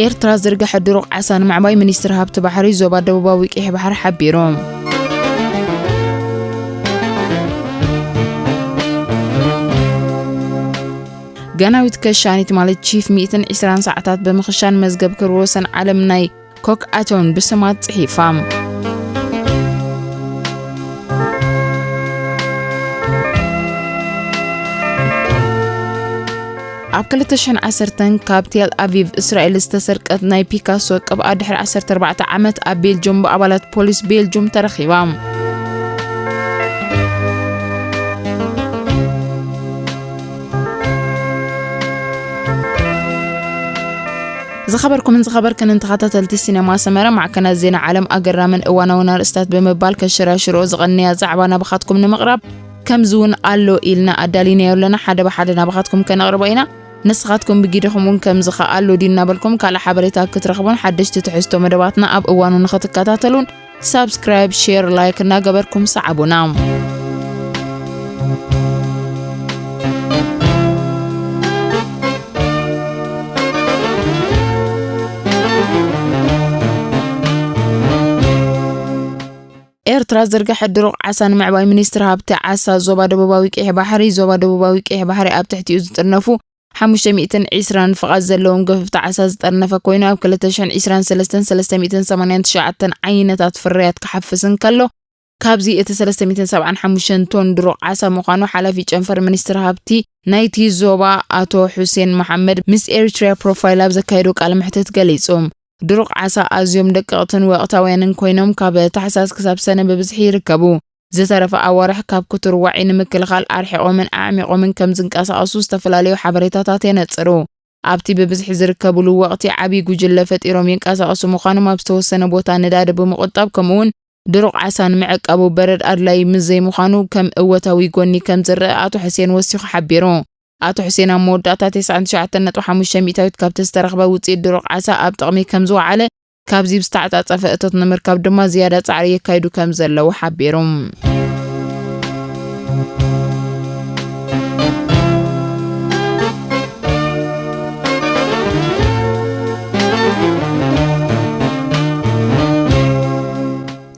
ኤርትራ ዝርግሐ ድሩቕ ዓሳ ንምዕባይ ሚኒስትር ሃብቲ ባሕሪ ዞባ ደቡባዊ ቀይሕ ባሕሪ ሓቢሮም ጋናዊት ከሻኒት ማለት ቺፍ 120 ሰዓታት በመኽሻን መዝገብ ክብረ ወሰን ዓለም ናይ ኮክ ኣቶን ብስማት ጽሒፋ ኣብ 2010 ካብ ቴል ኣቪቭ እስራኤል ዝተሰርቀት ናይ ፒካሶ ቅብኣ ድሕሪ 14 ዓመት ኣብ ቤልጅየም ብኣባላት ፖሊስ ቤልጅየም ተረኺባ ዝኸበርከን እንተኸታተልቲ ሲኔማ ሰመረ ማዕከናት ዜና ዓለም ኣገራምን እዋናውን ኣርእስታት ብምባል ከሽራሽሮ ዝቐንያ ዛዕባ ናባኻትኩም ንምቕራብ ከምዝውን ኣሎ ኢልና ኣዳሊና የለና ሓደ ብሓደ ናባኻትኩም ከነቕርቦ ኢና ንስኻትኩም ብጊድኹም እውን ከምዚ ኸኣሎ ዲና በልኩም ካልእ ሓበሬታ ክትረኽቡን ሓደሽቲ ትሕዝቶ መደባትና ኣብ እዋኑ ንኽትከታተሉን ሳብስክራይብ ሼር ላይክ እናገበርኩም ሰዓቡና ኤርትራ ዝርግሐ ድሩቕ ዓሳ ንምዕባይ ሚኒስትር ሃብቲ ዓሳ ዞባ ደቡባዊ ቀይሕ ባሕሪ ኣብ ትሕቲኡ ዝጥርነፉ 520 ፍቓድ ዘለዎም ገፈፍቲ ዓሳ ዝጠርነፈ ኮይኑ ኣብ 2023-389 ዓይነታት ፍርያት ክሓፍስን ከሎ ካብዚ እቲ 375 ቶን ድሩቕ ዓሳ ምዃኑ ሓላፊ ጨንፈር ሚኒስትር ሃብቲ ናይቲ ዞባ ኣቶ ሑሴን መሐመድ ምስ ኤርትራ ፕሮፋይል ኣብ ዘካየዱ ቃለ መሕትት ገሊጾም ድሩቕ ዓሳ ኣዝዮም ደቀቕትን ወቕታውያንን ኮይኖም ካብ ታሕሳስ ክሳብ ሰነ ብብዝሒ ይርከቡ ዝተረፈ ኣዋርሕ ካብ ኩቱር ዋዒ ንምክልኻል ኣርሒቖምን ኣዕሚቖምን ከም ዝንቀሳቐሱ ዝተፈላለዩ ሓበሬታታት የነጽሩ ኣብቲ ብብዝሒ ዝርከብሉ ወቕቲ ዓብዪ ጉጅለ ፈጢሮም ይንቀሳቐሱ ምዃኖም ኣብ ዝተወሰነ ቦታ ንዳድ ብምቑጣብ ከምኡውን ድሩቕ ዓሳ ንምዕቃቡ በረድ ኣድላይ ምስ ዘይምዃኑ ከም እወታዊ ጎኒ ከም ዝርአ ኣቶ ሕሴን ወሲኹ ሓቢሩ ኣቶ ሕሴን ኣብ መወዳእታ 99.5 ካብቲ ዝተረኽበ ውፅኢት ድሩቕ ዓሳ ኣብ ጥቕሚ ከም ዝወዓለ ካብዚ ብዝተዓጻጸፈ እቶት ንምርካብ ድማ ዝያዳ ጻዕሪ የካይዱ ከም ዘለዉ ሓቢሮም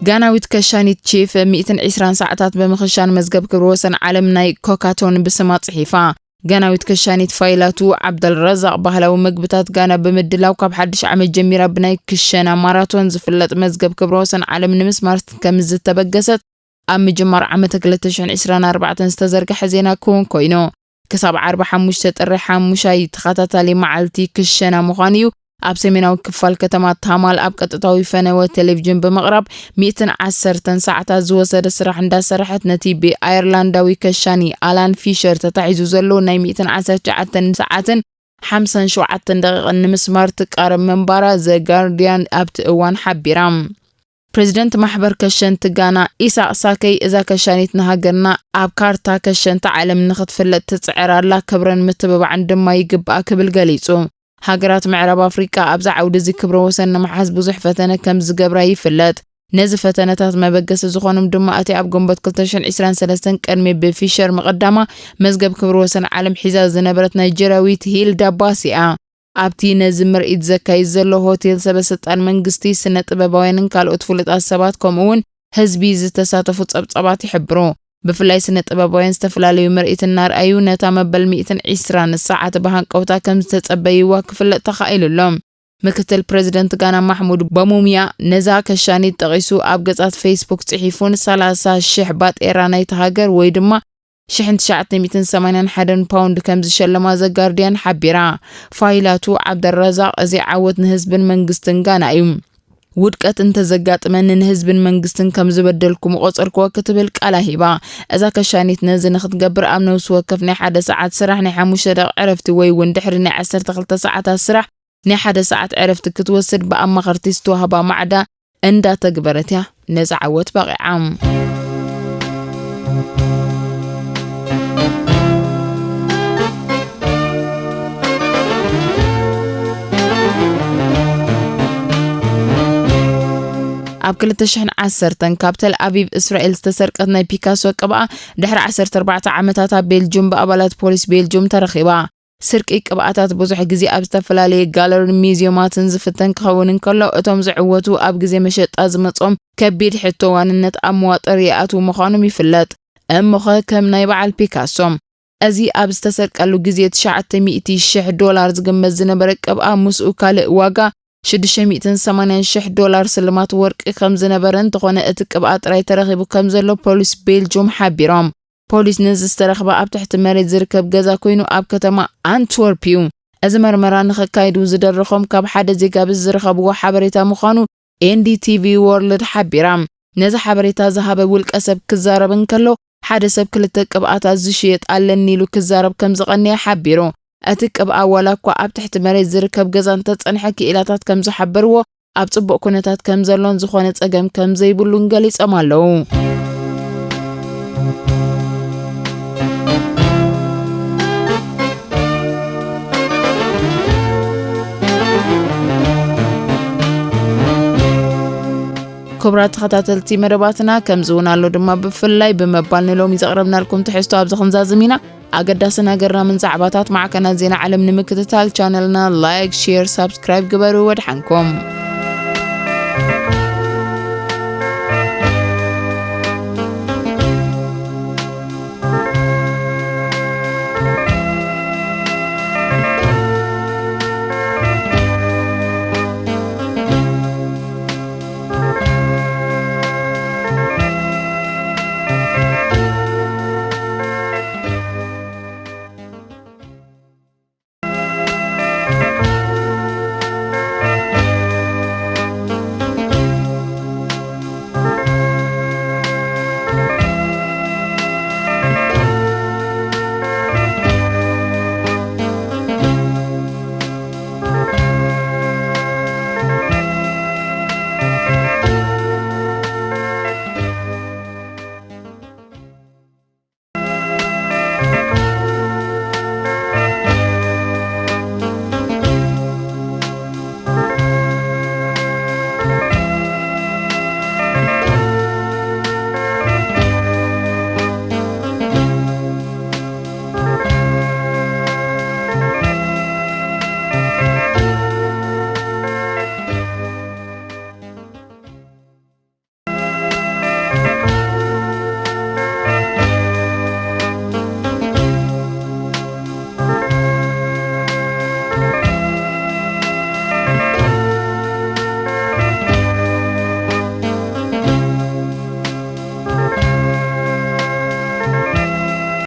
ጋናዊት ከሻኒት ቺፍ 120 ሰዓታት በመኽሻን መዝገብ ክብረ ወሰን ዓለም ናይ ኮካቶን ብስማ ጽሒፋ ጋናዊት ከሻኒት ፋይላቱ ዓብደልረዛቅ ባህላዊ ምግብታት ጋና ብምድላው ካብ ሓድሽ ዓመት ጀሚራ ብናይ ክሸና ማራቶን ዝፍለጥ መዝገብ ክብረ ወሰን ዓለም ንምስማር ከም ዝተበገሰት ኣብ ምጅማር ዓመት 2024 ዝተዘርግሐ ዜና ኮይኑ ክሳብ 45 ጥሪ 5 ተኸታታሊ መዓልቲ ክሸና ምዃኑ እዩ ኣብ ሰሜናዊ ክፋል ከተማ ታማል ኣብ ቀጥታዊ ፈነወ ቴሌቪዥን ብምቕራብ 110 ሰዓታት ዝወሰደ ስራሕ እንዳሰርሐት ነቲ ብኣየርላንዳዊ ከሻኒ ኣላን ፊሸር ተታሒዙ ዘሎ ናይ 119 ሰዓትን 57 ደቂቃን ንምስማር ትቃረብ መንባራ ዘ ጋርዲያን ኣብቲ እዋን ሓቢራ ፕሬዚደንት ማሕበር ከሸንቲ ጋና ኢሳቅ ሳከይ እዛ ከሻኒት ንሃገርና ኣብ ካርታ ከሸንቲ ዓለም ንኽትፍለጥ ትጽዕራላ ክብረን ምትብባዕን ድማ ይግባእ ክብል ገሊጹ ሃገራት ምዕራብ ኣፍሪካ ኣብዛ ዓውዲ እዚ ክብረ ወሰን ንምሓዝ ብዙሕ ፈተነ ከም ዝገብራ ይፍለጥ ነዚ ፈተነታት መበገሲ ዝኾኖም ድማ እቲ ኣብ ግንቦት 2023 ቅድሚ ብፊሸር መቐዳማ መዝገብ ክብረ ወሰን ዓለም ሒዛ ዝነበረት ናይጀርያዊት ሂልዳ ባሲኣ ኣብቲ ነዚ ምርኢት ዘካይድ ዘሎ ሆቴል ሰበስልጣን መንግስቲ ስነ ጥበባውያንን ካልኦት ፍሉጣት ሰባት ከምኡውን ህዝቢ ዝተሳተፉ ጸብጸባት ይሕብሩ ብፍላይ ስነ ጥበባውያን ዝተፈላለዩ ምርኢት እናርኣዩ ነታ መበል 120 ሰዓት ብሃንቀውታ ከም ዝተጸበይዋ ክፍለጥ ተኻኢሉሎም ምክትል ፕሬዚደንት ጋና ማሕሙድ ባሙሚያ ነዛ ከሻኒት ጠቒሱ ኣብ ገጻት ፌስቡክ ጽሒፉን 30,000 ባጤራ ናይቲ ሃገር ወይ ድማ 981 ፓውንድ ከም ዝሸለማ ዘ ጋርዲያን ሓቢራ ፋይላቱ ዓብደልረዛቅ እዚ ዓወት ንህዝብን መንግስትን ጋና እዩ ውድቀት እንተዘጋጥመን ንህዝብን መንግስትን ከም ዝበደልኩም ቆጽርክዎ ክትብል ቃላ ሂባ እዛ ከሻኒት ነዚ ንኽትገብር ኣብ ነብሲ ወከፍ ናይ 1 ሰዓት ስራሕ ናይ 5 ደቂቃ ዕረፍቲ ወይ እውን ድሕሪ ናይ 12 ሰዓታት ስራሕ ናይ 1 ሰዓት ዕረፍቲ ክትወስድ ብኣማኸርቲ ዝተዋህባ ማዕዳ እንዳተግበረት እያ ነዚ ዓወት በቂዓ ኣብ 2010 ካብ ቴል ኣቪቭ እስራኤል ዝተሰርቀት ናይ ፒካሶ ቅብኣ ድሕሪ 14 ዓመታት ኣብ ቤልጅየም ብኣባላት ፖሊስ ቤልጅየም ተረኺባ ስርቂ ቅብኣታት ብዙሕ ግዜ ኣብ ዝተፈላለየ ጋለሪ ሚዝዮማትን ዝፍተን ክኸውን እንከሎ እቶም ዝዕወቱ ኣብ ግዜ መሸጣ ዝመጾም ከቢድ ሕቶዋንነት ኣብ መዋጥር ይኣትዉ ምዃኖም ይፍለጥ። እሞኸ ከም ናይ በዓል ፒካሶ እዚ ኣብ ዝተሰርቀሉ ግዜ $900,000 ዝግመት ዝነበረ ቅብኣ ምስኡ ካልእ ዋጋ $680,000 ስልማት ወርቂ ከም ዝነበረ እንተኾነ እቲ ቅብኣ ጥራይ ተረኺቡ ከም ዘሎ ፖሊስ ቤልጅየም ሓቢሮም። ፖሊስ ነዚ ዝተረኸበ ኣብ ትሕቲ መሬት ዝርከብ ገዛ ኮይኑ ኣብ ከተማ ኣንትወርፕ እዩ። እዚ መርመራ ንኽካይዱ ዝደረኾም ካብ ሓደ ዜጋ ብዝረኸብዎ ሓበሬታ ምዃኑ ኤንዲቲቪ ወርልድ ሓቢራ። ነዚ ሓበሬታ ዝሃበ ውልቀ ሰብ ክዛረብ እንከሎ ሓደ ሰብ 2 ቅብኣታት ዝሽየጥ ኣለኒ ኢሉ ክዛረብ ከም ዝቐነየ ሓቢሩ። እቲ ቅብኣ ዋላ እኳ ኣብ ትሕቲ መሬት ዝርከብ ገዛ እንተጸንሐ ክኢላታት ከም ዝሓበርዎ ኣብ ጽቡቕ ኩነታት ከም ዘሎን ዝኾነ ጸገም ከም ዘይብሉን ገሊጾም ኣለዉ። ክቡራት ተኸታተልቲ መደባትና ከምዚ እውን ኣሎ ድማ ብፍላይ ብምባል ንሎሚ ዘቕረብናልኩም ትሕዝቶ ኣብ ዝኽንዛዝም ኢና። ኣገዳስን ኣገራምን ዛዕባታት ማዕከናት ዜና ዓለም ንምክትታል ቻነልና ላይክ፣ ሼር፣ ሳብስክራይብ ግበሩ። ወድሓንኩም